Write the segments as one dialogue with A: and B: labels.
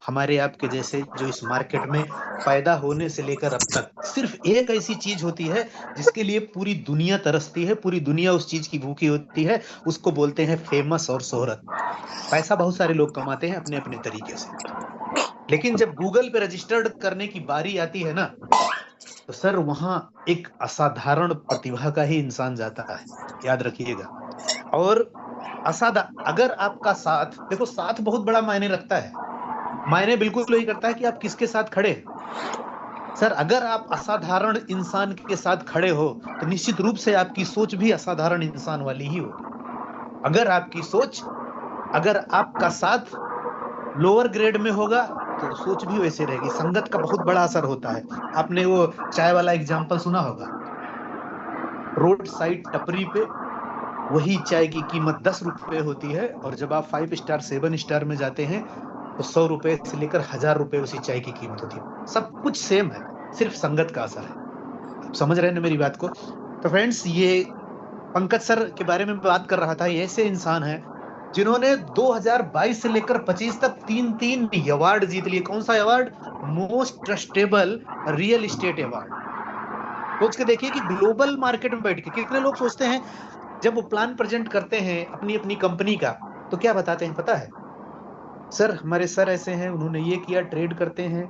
A: हमारे आपके जैसे जो इस मार्केट में पैदा होने से लेकर अब तक सिर्फ एक ऐसी चीज होती है जिसके लिए पूरी दुनिया तरसती है, पूरी दुनिया उस चीज की भूखी होती है, उसको बोलते हैं फेमस और शोहरत। पैसा बहुत सारे लोग कमाते हैं अपने अपने तरीके से, लेकिन जब गूगल पे रजिस्टर्ड करने की बारी आती है ना, तो सर वहां एक असाधारण प्रतिभा का ही इंसान जाता है, याद रखिएगा। और अगर आपका साथ, देखो साथ बहुत बड़ा मायने रखता है, मायने बिल्कुल वही करता है कि आप किसके साथ खड़े हैं। सर अगर आप असाधारण इंसान के साथ खड़े हो तो निश्चित रूप से आपकी सोच भी असाधारण इंसान वाली ही होगी। अगर आपका साथ लोअर ग्रेड में होगा तो सोच भी वैसे रहेगी। संगत का बहुत बड़ा असर होता है। आपने वो चाय वाला एग्जाम्पल सुना होगा, रोड साइड टपरी पे वही चाय की कीमत 10 रुपए होती है, और जब आप 5 स्टार 7 स्टार में जाते हैं तो 100 रुपए से लेकर 1000 रुपए उसी चाय की कीमत होती है। सब कुछ सेम है, सिर्फ संगत का असर है। आप समझ रहे हैं ना मेरी बात को? तो फ्रेंड्स, ये पंकज सर के बारे में बात कर रहा था। ये ऐसे इंसान है जिन्होंने 2022 से लेकर 25 तक 3-3 अवार्ड जीत लिए। कौन सा award? Most trustable real estate award. सोच के देखिए कि ग्लोबल मार्केट में बैठ के कितने लोग सोचते हैं, जब वो प्लान प्रेजेंट करते हैं अपनी अपनी कंपनी का, तो क्या बताते हैं पता है? सर हमारे सर ऐसे हैं, उन्होंने ये किया, ट्रेड करते हैं,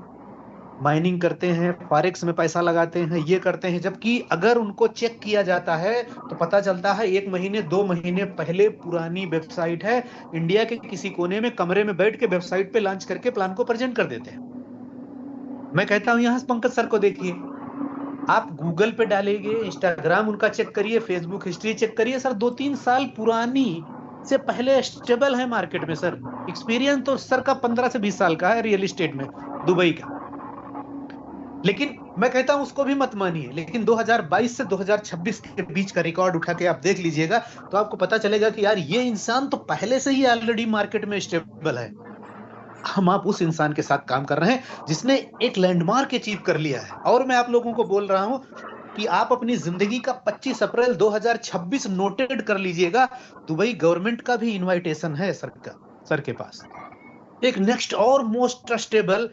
A: माइनिंग करते हैं, फॉरेक्स में पैसा लगाते हैं, ये करते हैं। जबकि अगर उनको चेक किया जाता है तो पता चलता है 1 महीने 2 महीने पहले पुरानी वेबसाइट है, इंडिया के किसी कोने में कमरे में बैठ के वेबसाइट पे लॉन्च करके प्लान को प्रेजेंट कर देते हैं। मैं कहता हूं यहां पंकज सर को देखिए, आप गूगल पे डालेंगे, इंस्टाग्राम उनका चेक करिए, फेसबुक हिस्ट्री चेक करिए, सर 2-3 साल पुरानी से पहले स्टेबल है मार्केट में। सर एक्सपीरियंस तो सर का 15 से 20 साल का है रियल एस्टेट में, दुबई का। लेकिन मैं कहता हूं उसको भी मत मानिए, लेकिन 2022 से 2026 के बीच का रिकॉर्ड उठा के आप देख लीजिएगा तो आपको पता चलेगा कि यार ये इंसान तो पहले से ही ऑलरेडी मार्केट में स्टेबल है। हम आप उस इंसान के साथ काम कर रहे हैं जिसने एक लैंडमार्क अचीव कर लिया है। और मैं आप लोगों को बोल रहा हूं कि आप अपनी जिंदगी का 25 अप्रैल 2026 नोटेड कर लीजिएगा। दुबई गवर्नमेंट का भी इनविटेशन है सर के पास, एक नेक्स्ट और most trustable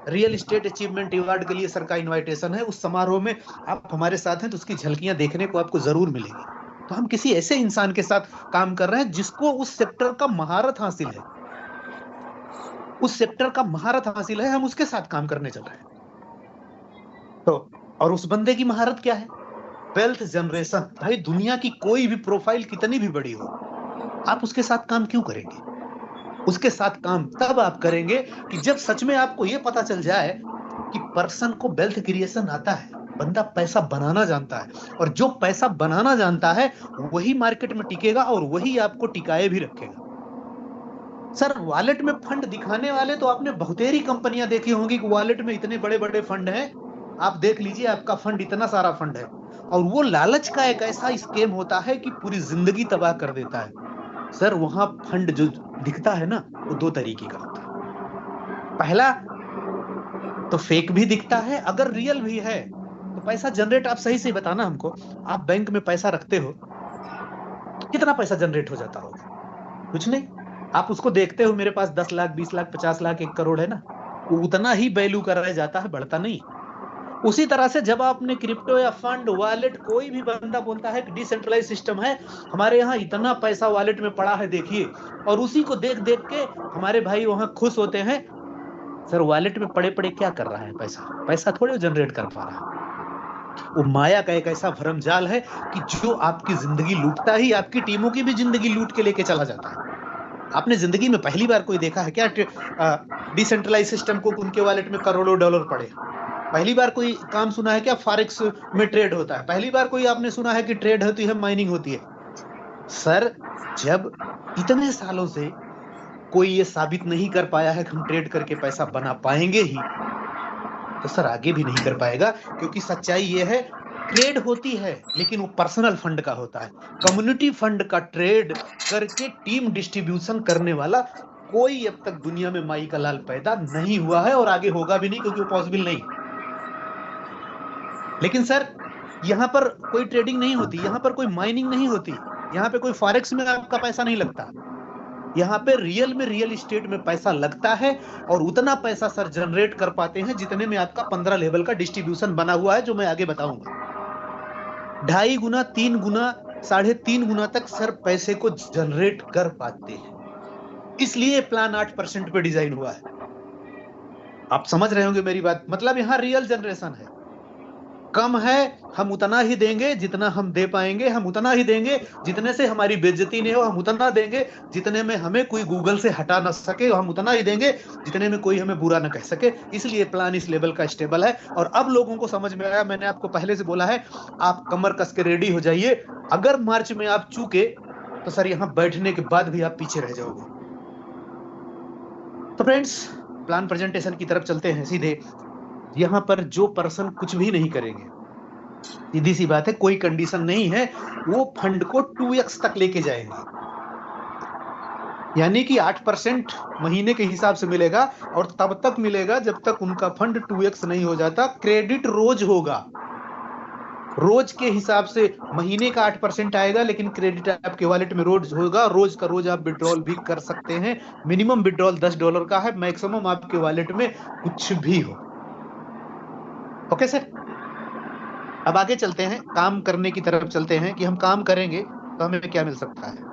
A: real estate achievement award के लिए सर का इनविटेशन है। उस समारोह में आप हमारे साथ हैं तो उसकी झलकियां देखने को आपको जरूर मिलेगी। तो हम किसी ऐसे इंसान के साथ काम कर रहे हैं जिसको उस सेक्टर का महारत हासिल है, हम उसके साथ काम करने चल रहे हैं। तो और उस बंदे की महारत क्या है? Wealth generation. भाई दुनिया की कोई भी प्रोफाइल कितनी भी बड़ी हो, आप उसके साथ काम क्यों करेंगे? उसके साथ काम तब आप करेंगे कि जब सच में आपको यह पता चल जाए कि पर्सन को वेल्थ क्रिएशन आता है, बंदा पैसा बनाना जानता है, और जो पैसा बनाना जानता है वही मार्केट में टिकेगा और वही आपको टिकाए भी रखेगा। सर वॉलेट में फंड दिखाने वाले तो आपने बहुतेरी कंपनियां देखी होंगी कि वॉलेट में इतने बड़े बड़े फंड हैं, आप देख लीजिए आपका फंड इतना सारा फंड है, और वो लालच का एक ऐसा स्केम होता है कि पूरी जिंदगी तबाह कर देता है। सर वहां फंड जो दिखता है ना, वो 2 तरीके का होता है। पहला तो फेक भी दिखता है, अगर रियल भी है तो पैसा जनरेट, आप सही से बताना हमको, आप बैंक में पैसा रखते हो तो कितना पैसा जनरेट हो जाता होगा? कुछ नहीं। आप उसको देखते हो, मेरे पास 10 लाख 20 लाख 50 लाख 1 करोड़ है ना, वो उतना ही वैल्यू कर रह जाता है, बढ़ता नहीं। उसी तरह से जब आपने क्रिप्टो या फंड वॉलेट, कोई भी बंदा बोलता है कि डिसेंट्रलाइज सिस्टम है, हमारे यहाँ इतना पैसा वॉलेट में पड़ा है देखिए, और उसी को देख देख के हमारे भाई वहां खुश होते हैं। सर वॉलेट में पड़े पड़े क्या कर रहा है? पैसा थोड़े जनरेट कर पा रहा है। वो माया का एक ऐसा भरमजाल है कि जो आपकी जिंदगी लूटता ही आपकी टीमों की भी जिंदगी लूट के लेके चला जाता है। आपने जिंदगी में पहली बार कोई देखा है क्या डिसेंट्रलाइज सिस्टम को उनके वॉलेट में करोड़ों डॉलर पड़े? पहली बार कोई काम सुना है क्या फॉरेक्स में ट्रेड होता है? पहली बार कोई आपने सुना है कि ट्रेड होती है, माइनिंग होती है? सर जब इतने सालों से कोई ये साबित नहीं कर पाया है कि हम ट्रेड करके पैसा बना पाएंगे ही, तो सर आगे भी नहीं कर पाएगा। क्योंकि सच्चाई ये है, ट्रेड होती है लेकिन वो पर्सनल फंड का होता है। कम्युनिटी फंड का ट्रेड करके टीम डिस्ट्रीब्यूशन करने वाला कोई अब तक दुनिया में माई का लाल पैदा नहीं हुआ है, और आगे होगा भी नहीं, क्योंकि वो पॉसिबल नहीं। लेकिन सर यहाँ पर कोई ट्रेडिंग नहीं होती, यहाँ पर कोई माइनिंग नहीं होती, यहाँ पे कोई फॉरेक्स में आपका पैसा नहीं लगता। यहाँ पे रियल में रियल एस्टेट में पैसा लगता है और उतना पैसा सर जनरेट कर पाते हैं जितने में आपका 15 लेवल का डिस्ट्रीब्यूशन बना हुआ है, जो मैं आगे बताऊंगा। 2.5 गुना, 3 गुना, 3.5 गुना तक सर पैसे को जनरेट कर पाते हैं। इसलिए प्लान 8% पे डिजाइन हुआ है। आप समझ रहे होंगे मेरी बात, मतलब यहाँ रियल जनरेशन है। कम है, हम उतना ही देंगे जितना हम दे पाएंगे, हम उतना ही देंगे जितने से हमारी बेइज्जती नहीं हो, हम उतना देंगे जितने में हमें कोई गूगल से हटा ना सके, हम उतना ही देंगे जितने में कोई हमें बुरा ना कह सके। इसलिए प्लान इस लेवल का स्टेबल है। और अब लोगों को समझ में आया, मैंने आपको पहले से बोला है, आप कमर कस के रेडी हो जाइए। अगर मार्च में आप चूके तो सर यहाँ बैठने के बाद भी आप पीछे रह जाओगे। तो फ्रेंड्स, प्लान प्रेजेंटेशन की तरफ चलते हैं सीधे। यहाँ पर जो पर्सन कुछ भी नहीं करेंगे, सीधी सी बात है, कोई कंडीशन नहीं है, वो फंड को 2x तक लेके जाएंगे। यानी कि 8% महीने के हिसाब से मिलेगा और तब तक मिलेगा जब तक उनका फंड 2x नहीं हो जाता। क्रेडिट रोज होगा, रोज के हिसाब से महीने का 8% आएगा, लेकिन क्रेडिट आपके वॉलेट में रोज होगा। रोज का रोज आप विड्रॉल भी कर सकते हैं। मिनिमम विड्रॉल $10 का है, मैक्सिमम आपके वॉलेट में कुछ भी हो। ओके सर, अब आगे चलते हैं, काम करने की तरफ चलते हैं कि हम काम करेंगे तो हमें क्या मिल सकता है।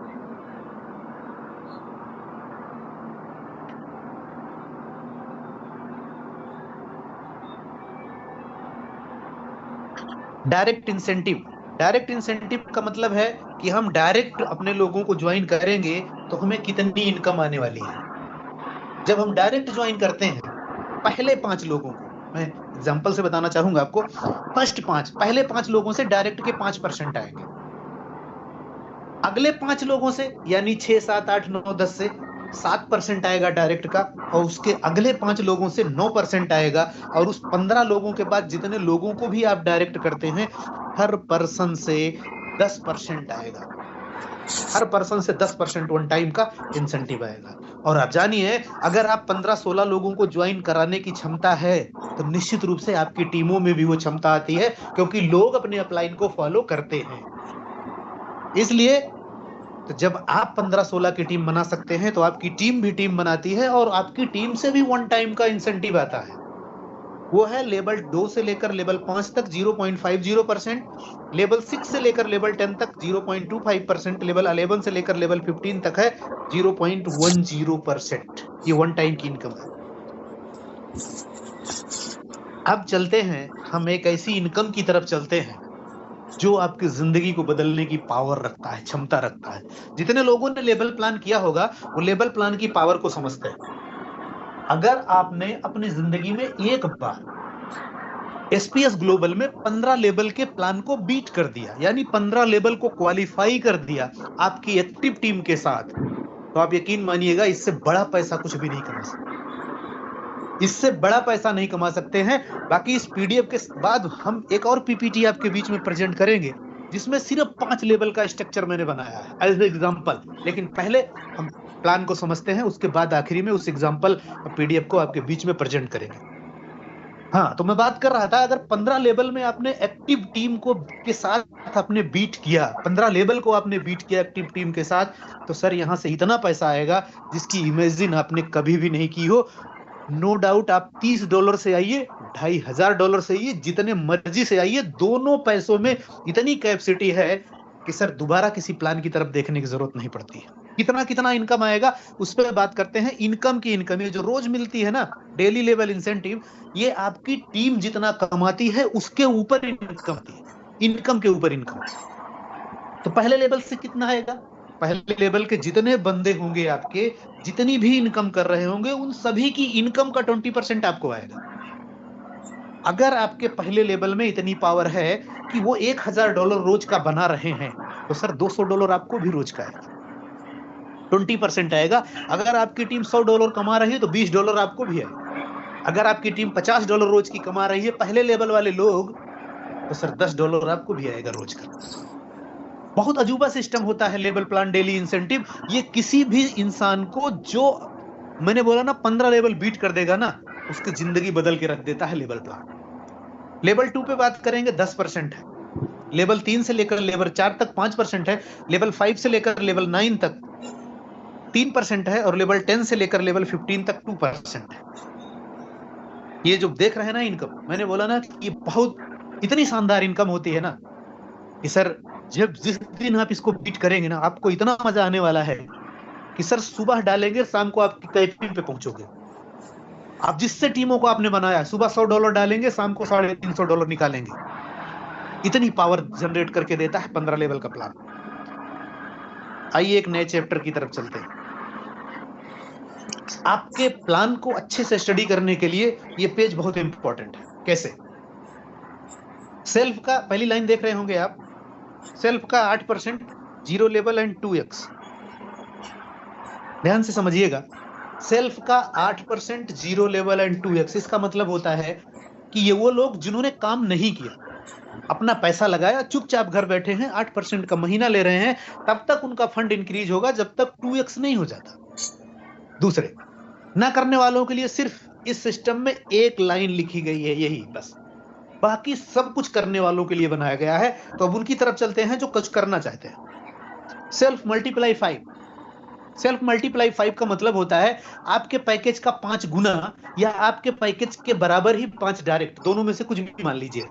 A: Direct incentive. डायरेक्ट इंसेंटिव का मतलब है कि हम डायरेक्ट अपने लोगों को ज्वाइन करेंगे तो हमें कितनी इनकम आने वाली है। जब हम डायरेक्ट ज्वाइन करते हैं, पहले 5 लोगों को मैं एग्जांपल से बताना चाहूंगा आपको। पहले 5 लोगों से डायरेक्ट के 5% आएंगे। अगले 5 लोगों से यानी 6, 7, 8, 9, 10 से 7% आएगा डायरेक्ट का, और उसके अगले 5 लोगों से 9% आएगा, और उस 15 लोगों के बाद जितने लोगों को भी आप डायरेक्ट करते हैं, हर पर्सन से 10% आएगा। हर पर्सन से 10% वन टाइम का इंसेंटिव आएगा। और आप जानिए, अगर आप 15-16 लोगों को ज्वाइन कराने की क्षमता है तो निश्चित रूप से आपकी टीमों में भी वो क्षमता आती है, क्योंकि लोग अपने अपलाइन को फॉलो करते हैं। इसलिए तो जब आप 15-16 की टीम बना सकते हैं तो आपकी टीम भी टीम बनाती है, और आपकी टीम से भी वन टाइम का इंसेंटिव आता है। वो है लेवल 2 से लेकर लेवल 5 तक 0.50%, लेवल 6 से लेकर लेवल 10 तक 0.25%, लेवल 11 से लेकर लेवल 15 तक है 0.10%। ये वन टाइम की इनकम है। अब चलते हैं, हम एक ऐसी इनकम की तरफ चलते हैं जो आपकी जिंदगी को बदलने की पावर रखता है, क्षमता रखता है। जितने लोगों ने लेवल प्लान किया होगा वो लेवल प्लान की पावर को समझते हैं। अगर आपने अपनी जिंदगी में एक बार एसपीएस ग्लोबल में 15 लेवल के प्लान को बीट कर दिया, यानी 15 लेवल को क्वालिफाई कर दिया आपकी एक्टिव टीम के साथ, तो आप यकीन मानिएगा इससे बड़ा पैसा कुछ भी नहीं कमा सकते। इससे बड़ा पैसा नहीं कमा सकते हैं। बाकी इस पीडीएफ के बाद हम एक और पीपीटी आपके बीच में प्रेजेंट करेंगे जिसमें सिर्फ 5 लेवल का स्ट्रक्चर मैंने बनाया है एज एग्जांपल। लेकिन पहले हम प्लान को समझते हैं, उसके बाद आखिरी में उस एग्जांपल पीडीएफ को आपके बीच में प्रेजेंट करेंगे। हाँ, तो मैं बात कर रहा था, अगर 15 लेवल में आपने एक्टिव टीम को के साथ आपने बीट किया, 15 लेवल को आपने बीट किया एक्टिव टीम के साथ, तो सर यहाँ से इतना पैसा आएगा जिसकी इमेजिन आपने कभी भी नहीं की हो। नो डाउट, आप $30 से आइए, $2,500 से आइए, जितने मर्जी से आइए, दोनों पैसों में इतनी कैपेसिटी है कि सर दोबारा किसी प्लान की तरफ देखने की जरूरत नहीं पड़ती है। कितना इनकम आएगा उस पर बात करते हैं। इनकम की इनकम, ये जो रोज मिलती है ना डेली लेवल इंसेंटिव, ये आपकी टीम जितना कमाती है उसके ऊपर इनकम, इनकम के ऊपर इनकम। तो पहले लेवल से कितना आएगा? पहले लेवल के जितने बंदे होंगे आपके, जितनी भी इनकम कर रहे होंगे, उन सभी की इनकम का 20% आपको आएगा। अगर आपके पहले लेवल में इतनी पावर है कि वो $1,000 रोज का बना रहे हैं, तो सर $200 आपको भी रोज का आएगा, 20% आएगा। अगर आपकी टीम $100 कमा रही है तो $20 आपको भी आएगा। अगर आपकी टीम $50 रोज की कमा रही है, पहले लेवल वाले लोग, तो सर $10 आपको भी आएगा रोज का। बहुत अजूबा सिस्टम होता है लेवल प्लान डेली इंसेंटिव। ये किसी भी इंसान को, जो मैंने बोला ना 15 लेवल बीट कर देगा ना, उसकी जिंदगी बदल के रख देता है लेवल प्लान। लेवल 2 पे बात करेंगे, 10% है। लेवल 3 से लेकर लेवल 4 तक 5% है। लेवल 5 से लेकर लेवल 9 तक 3% है और लेवल 10 से लेकर लेवल 15 तक 2% है। ये जो देख रहे हैं ना इनकम, मैंने बोला ना कि बहुत इतनी शानदार इनकम होती है ना कि सर जब जिस दिन आप इसको बीट करेंगे ना, आपको इतना मजा आने वाला है कि सर सुबह डालेंगे, शाम को आप कैफीन पे पहुंचोगे। आप जिससे टीमों को आपने बनाया, सुबह $100 डालेंगे, शाम को $350 निकालेंगे। इतनी पावर जनरेट करके देता है 15 लेवल का प्लान। आइए एक नए चैप्टर की तरफ चलते हैं। आपके प्लान को अच्छे से स्टडी करने के लिए ये पेज बहुत इंपॉर्टेंट है। कैसे? सेल्फ का पहली लाइन देख रहे होंगे आप, सेल्फ का 8%, 0 लेवल एंड 2x। ध्यान से समझिएगा, सेल्फ का 8%, 0 लेवल एंड 2x। इसका मतलब होता है कि ये वो लोग जिन्होंने काम नहीं किया, अपना पैसा लगाया, चुपचाप घर बैठे हैं, 8% का महीना ले रहे हैं, तब तक उनका फंड इंक्रीज होगा जब तक 2x नहीं हो जाता। दूसरे ना करने वालों के लिए सिर्फ इस सिस्टम में एक लाइन लिखी गई है, यही बस, बाकी सब कुछ करने वालों के लिए बनाया गया है। तो अब उनकी तरफ चलते हैं जो कुछ करना चाहते हैं। Self multiply 5। सेल्फ मल्टीप्लाई 5 का मतलब होता है आपके पैकेज का 5 गुना या आपके पैकेज के बराबर ही 5 डायरेक्ट, दोनों में से कुछ भी मान लीजिए।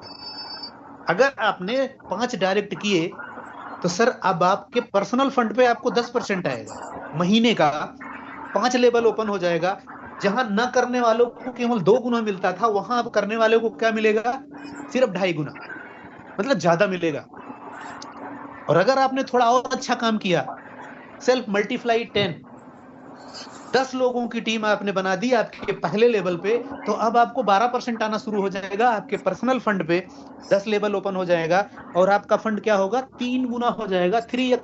A: अगर आपने 5 डायरेक्ट किए तो सर अब आपके पर्सनल फंड पे आपको 10% आएगा महीने का। 5 लेवल ओपन हो जाएगा। जहां न करने वालों को केवल 2 गुना मिलता था, वहां अब करने वालों को क्या मिलेगा? सिर्फ 2.5 गुना, मतलब ज्यादा मिलेगा। और अगर आपने थोड़ा और अच्छा काम किया, सेल्फ मल्टीप्लाई 10 लोगों की टीम आपने बना दी आपके पहले लेवल पे, तो अब आपको 12% आना शुरू हो जाएगा आपके पर्सनल फंड पे। 10 लेवल ओपन हो जाएगा और आपका फंड क्या होगा? 3 गुना हो जाएगा, 3x।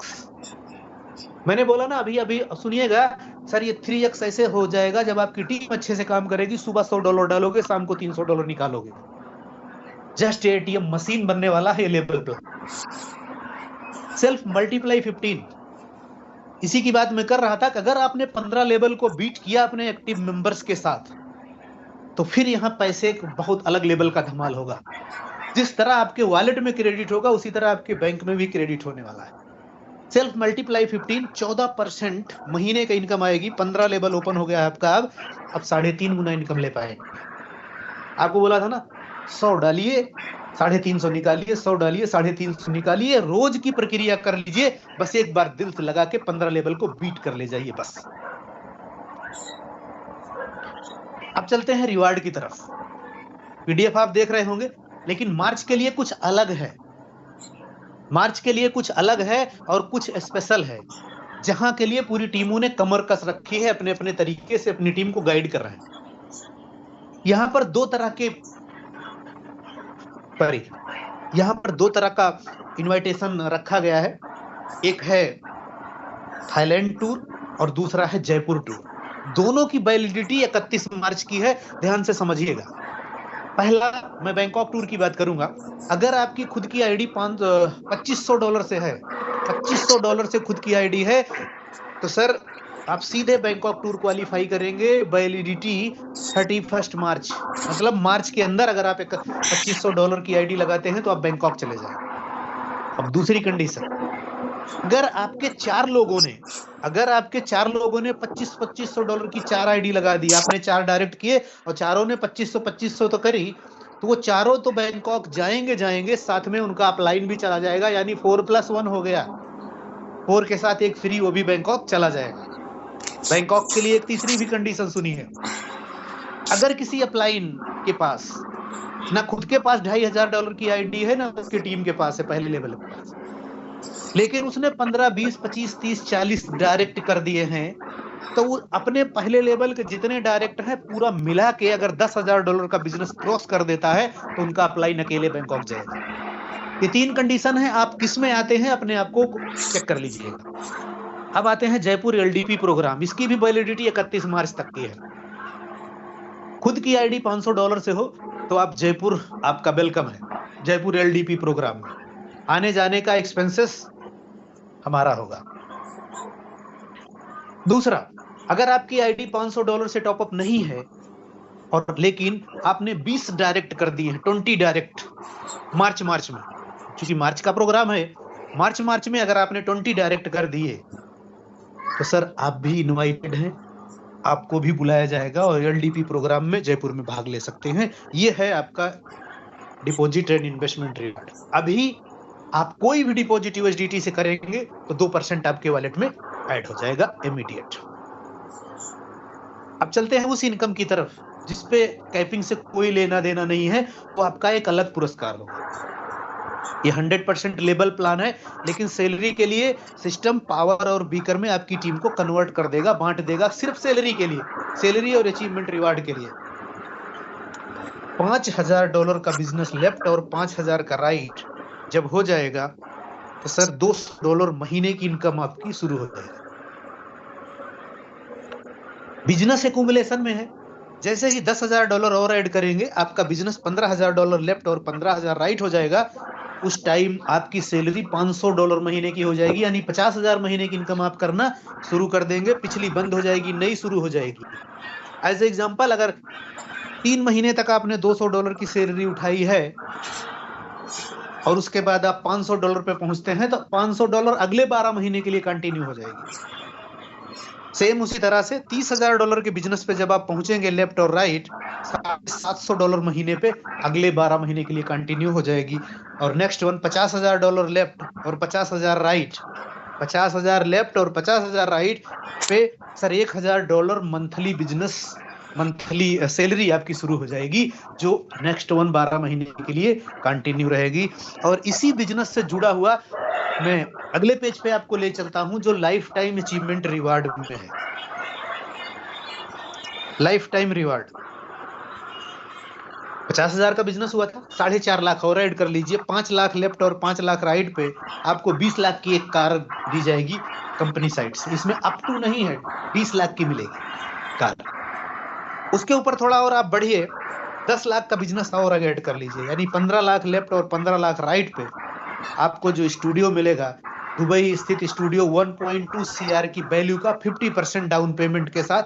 A: मैंने बोला ना अभी सुनिएगा सर, ये 3x ऐसे हो जाएगा जब आपकी टीम अच्छे से काम करेगी। सुबह $100 डालोगे, शाम को $300 निकालोगे। जस्ट एटीएम मशीन बनने वाला है ये लेवल प्लान। सेल्फ मल्टीप्लाई 15, इसी की बात मैं कर रहा था कि अगर आपने 15 लेवल को बीट किया अपने एक्टिव मेंबर्स के साथ, तो फिर यहाँ पैसे बहुत अलग लेवल का धमाल होगा। जिस तरह आपके वॉलेट में क्रेडिट होगा, उसी तरह आपके बैंक में भी क्रेडिट होने वाला है। सेल्फ मल्टीप्लाई 15, 14% महीने का इनकम आएगी। 15 लेवल ओपन हो गया आपका, अब 3.5 गुना इनकम ले पाएंगे। आपको बोला था ना 100 डालिए 350 निकालिए, 100 डालिए 350 निकालिए, रोज की प्रक्रिया कर लीजिए। बस एक बार दिल से लगा के 15 लेवल को बीट कर ले जाइए बस। अब चलते हैं रिवार्ड की तरफ। पीडीएफ आप देख रहे होंगे, लेकिन मार्च के लिए कुछ अलग है। मार्च के लिए कुछ अलग है और कुछ स्पेशल है, जहां के लिए पूरी टीमों ने कमर कस रखी है, अपने अपने तरीके से अपनी टीम को गाइड कर रहे हैं। यहां पर दो तरह का इनविटेशन रखा गया है। एक है थाईलैंड टूर और दूसरा है जयपुर टूर। दोनों की वैलिडिटी 31 मार्च की है, ध्यान से समझिएगा। पहला मैं बैंकॉक टूर की बात करूंगा। अगर आपकी खुद की आईडी $2500 से है, $2500 से खुद की आईडी है, तो सर आप सीधे बैंकॉक टूर क्वालिफाई करेंगे। वैलिडिटी 31 मार्च, मतलब मार्च के अंदर अगर आप $2500 की आईडी लगाते हैं तो आप बैंकॉक चले जाएंगे। अब दूसरी कंडीशन, अगर आपके 4 लोगों ने $2500 की 4 आईडी लगा दी, आपने 4 डायरेक्ट किए और चारों ने 2500 तो करी, तो वो चारों तो बैंकॉक जाएंगे, साथ में उनका अपलाइन भी चला जाएगा, यानी 4+1 हो गया। 4 के साथ एक फ्री, वो भी बैंकॉक चला जाएगा। बैंकॉक के लिए एक तीसरी भी कंडीशन सुनी है। अगर किसी अपलाइन के पास ना खुद के पास $2500 की आईडी है, ना उसकी टीम के पास है पहले लेवल पे, लेकिन उसने 15, 20, 25, 30, 40 डायरेक्ट कर दिए हैं, तो वो अपने पहले लेवल के जितने डायरेक्ट हैं पूरा मिला के अगर $10,000 का बिजनेस क्रॉस कर देता है, तो उनका अप्लाई अकेले बैंकॉक जाएगा। ये 3 कंडीशन है। आप किस में आते हैं अपने आप को चेक कर लीजिएगा। अब आते हैं जयपुर एलडीपी प्रोग्राम। इसकी भी वैलिडिटी 31 मार्च तक की है। खुद की आईडी $500 से हो तो आप जयपुर, आपका वेलकम है जयपुर एलडीपी प्रोग्राम में। आने जाने का एक्सपेंसेस हमारा होगा। दूसरा, अगर आपकी आईडी $500 से टॉपअप नहीं है और लेकिन आपने 20 डायरेक्ट कर दिए हैं, 20 डायरेक्ट मार्च में, क्योंकि मार्च का प्रोग्राम है, मार्च में अगर आपने 20 डायरेक्ट कर दिए, तो सर आप भी इनवाइटेड हैं, आपको भी बुलाया जाएगा और एलडीपी प्रोग्राम में जयपुर में भाग ले सकते हैं। ये है आपका डिपॉजिट एंड इन्वेस्टमेंट रिवार्ड। अभी आप कोई भी डिपॉजिट यूएसडीटी से करेंगे तो 2% आपके वॉलेट में ऐड हो जाएगा इमीडिएट। अब चलते हैं उस इनकम की तरफ जिसपे कैपिंग से कोई लेना देना नहीं है, वो आपका एक अलग पुरस्कार होगा। ये 100% लेबल प्लान है, लेकिन सैलरी के लिए सिस्टम पावर और बीकर में आपकी टीम को कन्वर्ट कर देगा, बांट देगा सिर्फ सैलरी के लिए, सैलरी और अचीवमेंट रिवार्ड के लिए। $5000 का बिजनेस लेफ्ट और 5000 का राइट जब हो जाएगा तो सर $200 महीने की इनकम आपकी शुरू हो जाएगी। बिजनेस एक्यूमुलेशन में है, जैसे ही $10,000 और ऐड करेंगे आपका बिजनेस $15,000 लेफ्ट और 15,000 राइट हो जाएगा। उस टाइम आपकी सैलरी $500 महीने की हो जाएगी, यानी 50,000 महीने की इनकम आप करना शुरू कर देंगे। पिछली बंद हो जाएगी, नई शुरू हो जाएगी। एज एग्जांपल, अगर 3 महीने तक आपने $200 की सैलरी उठाई है और उसके बाद आप $500 पे पहुंचते हैं तो $500 अगले 12 महीने के लिए कंटिन्यू हो जाएगी। सेम उसी तरह से $30,000 के बिजनेस पे जब आप पहुंचेंगे लेफ्ट और राइट, $700 महीने पे अगले 12 महीने के लिए कंटिन्यू हो जाएगी। और नेक्स्ट वन $50,000 लेफ्ट और 50,000 राइट, 50,000 लेफ्ट और 50,000 राइट पे sir $1,000 monthly business, monthly salary आपकी शुरू हो जाएगी, जो नेक्स्ट वन 12 महीने के लिए कंटिन्यू रहेगी। और इसी बिजनेस से जुड़ा हुआ मैं अगले पेज पे आपको ले चलता हूं, जो लाइफ टाइम अचीवमेंट रिवार्ड में है। लाइफ टाइम रिवार्ड 50,000 का बिजनेस हुआ था, 4.5 लाख और ऐड कर लीजिए, 5 लाख लेफ्ट और 5 लाख राइट पे आपको 20 लाख की एक कार दी जाएगी कंपनी साइड से। इसमें अप टू नहीं है, 20 लाख की मिलेगी कार। उसके ऊपर थोड़ा और आप बढ़िए, 10 लाख का बिजनेस और ऐड कर लीजिए, यानी 15 लाख लेफ्ट और 15 लाख राइट पे आपको जो स्टूडियो मिलेगा, दुबई स्थित स्टूडियो 1.2 CR की वैल्यू का 50% डाउन पेमेंट के साथ।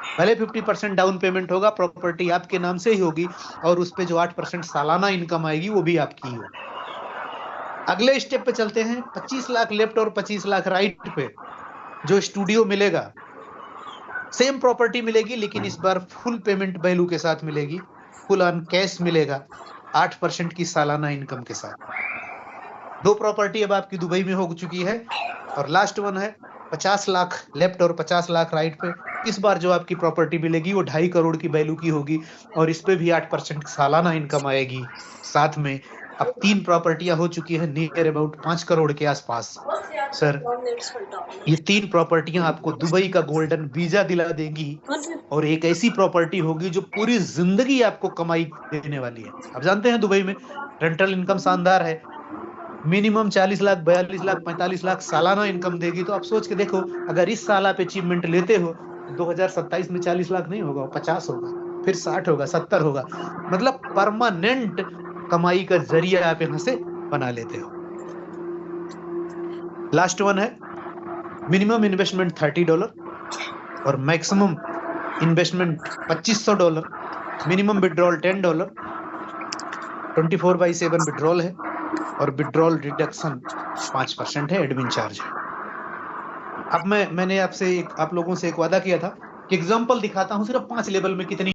A: पहले 50% डाउन पेमेंट होगा, प्रॉपर्टी आपके नाम से ही होगी और उस पे जो 8% सालाना इनकम आएगी वो भी आपकी ही होगी। अगले स्टेप पे चलते हैं, 25 लाख लेफ्ट और 25 लाख राइट पे जो स्टूडियो मिलेगा, सेम प्रॉपर्टी मिलेगी लेकिन इस बार फुल पेमेंट वैल्यू के साथ मिलेगी, फुल ऑन कैश मिलेगा, 8% की सालाना इनकम के साथ। 2 प्रॉपर्टी अब आपकी दुबई में हो चुकी है। और लास्ट वन है 50 लाख लेफ्ट और 50 लाख राइट पे। इस बार जो आपकी प्रॉपर्टी मिलेगी वो 2.5 करोड़ की वैल्यू की होगी और इस पे भी 8% सालाना इनकम आएगी साथ में। अब 3 प्रॉपर्टियां हो चुकी है, नियर अबाउट 5 करोड़ के आसपास। सर ये 3 प्रॉपर्टियां आपको दुबई का गोल्डन वीजा दिला देंगी और एक ऐसी प्रॉपर्टी होगी जो पूरी जिंदगी आपको कमाई देने वाली है। आप जानते हैं दुबई में रेंटल इनकम शानदार है, मिनिमम 40 लाख, 42 लाख, 45 लाख सालाना इनकम देगी। तो आप सोच के देखो, अगर इस साल आप अचीवमेंट लेते हो तो 2027 में 40 लाख नहीं होगा, 50 होगा, फिर 60 होगा, 70 होगा, मतलब परमानेंट कमाई का जरिया आप यहां से बना लेते हो। लास्ट वन है मिनिमम इन्वेस्टमेंट $30 और maximum investment $2,500, minimum withdrawal $10, 24/7 withdrawal है और विड्रॉल रिडक्शन 5% है, एडमिन चार्ज है। अब मैंने आपसे आप लोगों से एक वादा किया था कि एग्जांपल दिखाता हूं सिर्फ 5 लेवल में कितनी